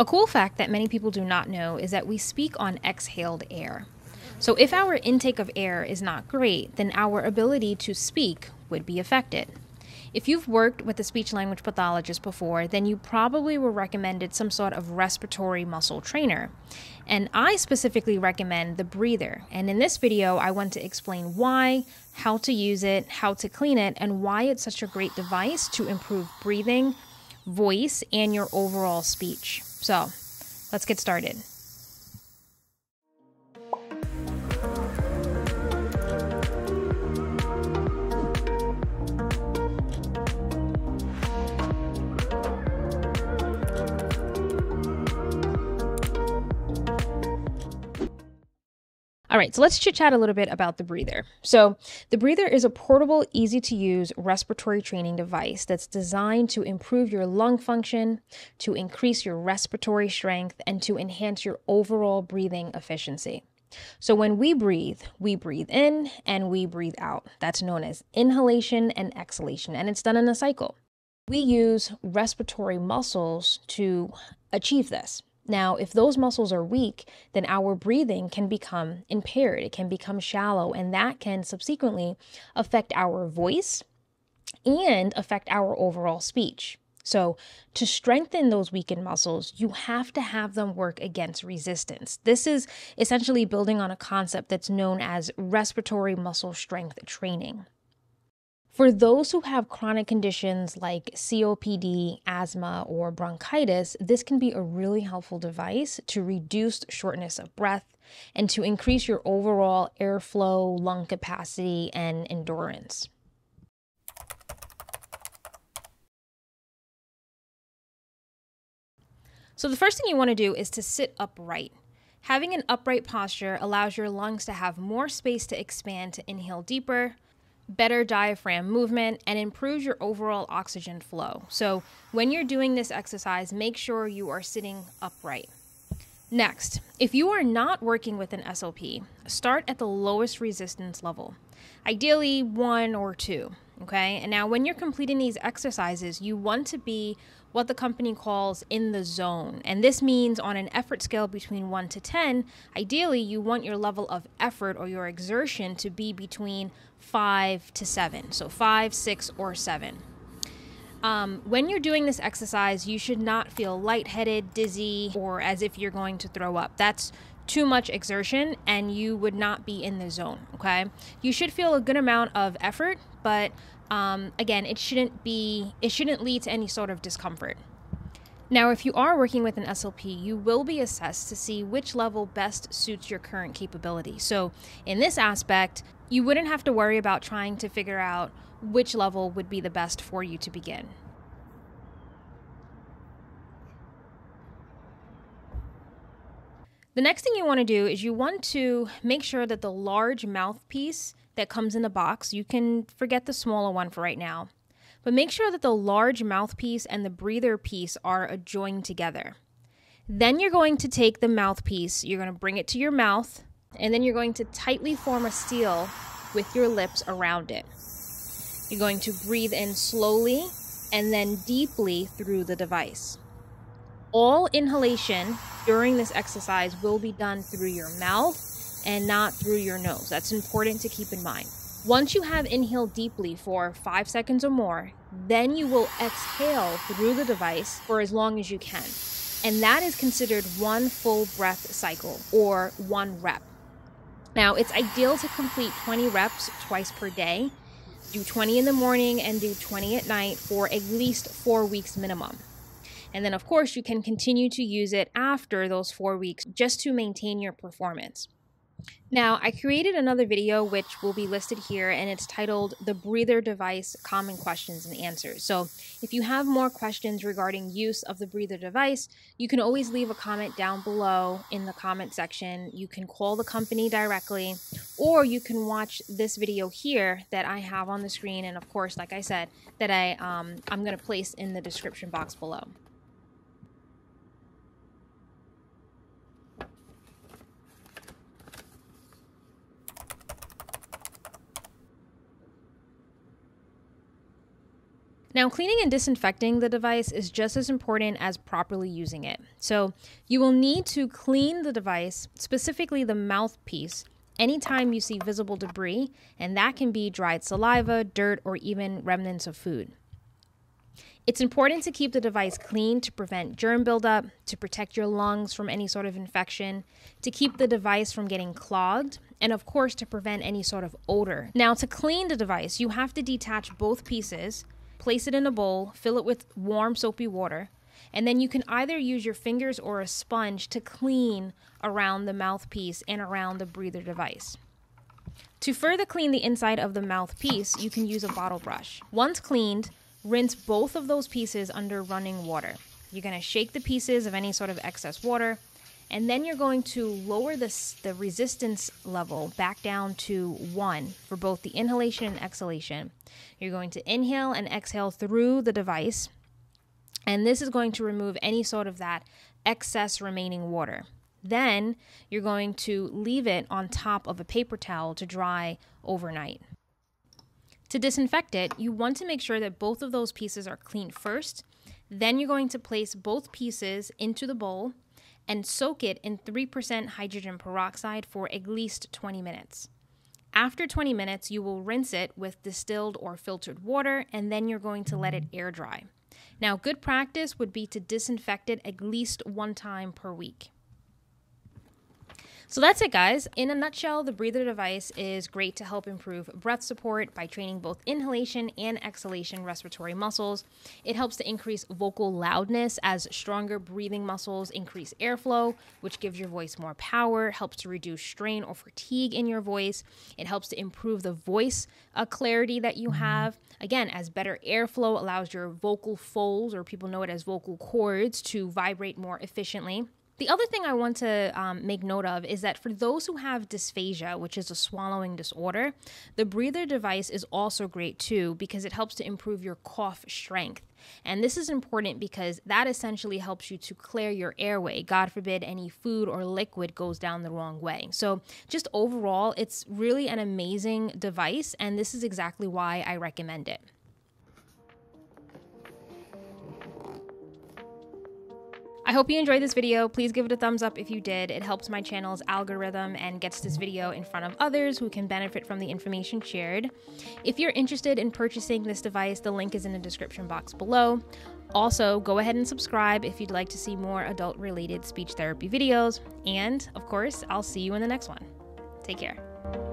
A cool fact that many people do not know is that we speak on exhaled air. So if our intake of air is not great, then our ability to speak would be affected. If you've worked with a speech-language pathologist before, then you probably were recommended some sort of respiratory muscle trainer. And I specifically recommend the breather. And in this video, I want to explain why, how to use it, how to clean it, and why it's such a great device to improve breathing, voice, and your overall speech. So let's get started. All right, so let's chit chat a little bit about the breather. So the breather is a portable, easy to use respiratory training device that's designed to improve your lung function, to increase your respiratory strength, and to enhance your overall breathing efficiency. So when we breathe in and we breathe out. That's known as inhalation and exhalation, and it's done in a cycle. We use respiratory muscles to achieve this. Now, if those muscles are weak, then our breathing can become impaired. It can become shallow, and that can subsequently affect our voice and affect our overall speech. So to strengthen those weakened muscles, you have to have them work against resistance. This is essentially building on a concept that's known as respiratory muscle strength training. For those who have chronic conditions like COPD, asthma, or bronchitis, this can be a really helpful device to reduce shortness of breath and to increase your overall airflow, lung capacity, and endurance. So the first thing you want to do is to sit upright. Having an upright posture allows your lungs to have more space to expand to inhale deeper, better diaphragm movement, and improves your overall oxygen flow. So when you're doing this exercise, make sure you are sitting upright. Next, if you are not working with an SLP, start at the lowest resistance level, ideally 1 or 2, okay? And now when you're completing these exercises, you want to be what the company calls in the zone. And this means on an effort scale between 1 to 10, ideally you want your level of effort or your exertion to be between 5 to 7. So 5, 6, or 7. When you're doing this exercise, you should not feel lightheaded, dizzy, or as if you're going to throw up. That's too much exertion and you would not be in the zone, okay? You should feel a good amount of effort, but again, it shouldn't lead to any sort of discomfort. Now, if you are working with an SLP, you will be assessed to see which level best suits your current capability. So in this aspect, you wouldn't have to worry about trying to figure out which level would be the best for you to begin. The next thing you want to do is you want to make sure that the large mouthpiece that comes in the box, you can forget the smaller one for right now, but make sure that the large mouthpiece and the breather piece are adjoined together. Then you're going to take the mouthpiece, you're going to bring it to your mouth, and then you're going to tightly form a seal with your lips around it. You're going to breathe in slowly and then deeply through the device. All inhalation during this exercise will be done through your mouth and not through your nose. That's important to keep in mind. Once you have inhaled deeply for 5 seconds or more, then you will exhale through the device for as long as you can. And that is considered one full breath cycle or 1 rep. Now, it's ideal to complete 20 reps twice per day. Do 20 in the morning and do 20 at night for at least 4 weeks minimum. And then, of course, you can continue to use it after those 4 weeks just to maintain your performance. Now, I created another video which will be listed here, and it's titled The Breather Device Common Questions and Answers. So if you have more questions regarding use of the breather device, you can always leave a comment down below in the comment section. You can call the company directly, or you can watch this video here that I have on the screen, and of course, like I said, that I'm going to place in the description box below. Now, cleaning and disinfecting the device is just as important as properly using it. So you will need to clean the device, specifically the mouthpiece, anytime you see visible debris, and that can be dried saliva, dirt, or even remnants of food. It's important to keep the device clean to prevent germ buildup, to protect your lungs from any sort of infection, to keep the device from getting clogged, and of course to prevent any sort of odor. Now, to clean the device, you have to detach both pieces, place it in a bowl, fill it with warm soapy water, and then you can either use your fingers or a sponge to clean around the mouthpiece and around the breather device. To further clean the inside of the mouthpiece, you can use a bottle brush. Once cleaned, rinse both of those pieces under running water. You're going to shake the pieces of any sort of excess water, and then you're going to lower the resistance level back down to 1 for both the inhalation and exhalation. You're going to inhale and exhale through the device, and this is going to remove any sort of that excess remaining water. Then you're going to leave it on top of a paper towel to dry overnight. To disinfect it, you want to make sure that both of those pieces are cleaned first. Then you're going to place both pieces into the bowl and soak it in 3% hydrogen peroxide for at least 20 minutes. After 20 minutes, you will rinse it with distilled or filtered water, and then you're going to let it air dry. Now, good practice would be to disinfect it at least 1 time per week. So that's it, guys. In a nutshell, the breather device is great to help improve breath support by training both inhalation and exhalation respiratory muscles. It helps to increase vocal loudness as stronger breathing muscles increase airflow, which gives your voice more power, helps to reduce strain or fatigue in your voice. It helps to improve the voice clarity that you have. Again, as better airflow allows your vocal folds, or people know it as vocal cords, to vibrate more efficiently. The other thing I want to make note of is that for those who have dysphagia, which is a swallowing disorder, the breather device is also great too because it helps to improve your cough strength. And this is important because that essentially helps you to clear your airway. God forbid any food or liquid goes down the wrong way. So just overall, it's really an amazing device, and this is exactly why I recommend it. I hope you enjoyed this video. Please give it a thumbs up if you did. It helps my channel's algorithm and gets this video in front of others who can benefit from the information shared. If you're interested in purchasing this device, the link is in the description box below. Also, go ahead and subscribe if you'd like to see more adult-related speech therapy videos. And, of course, I'll see you in the next one. Take care.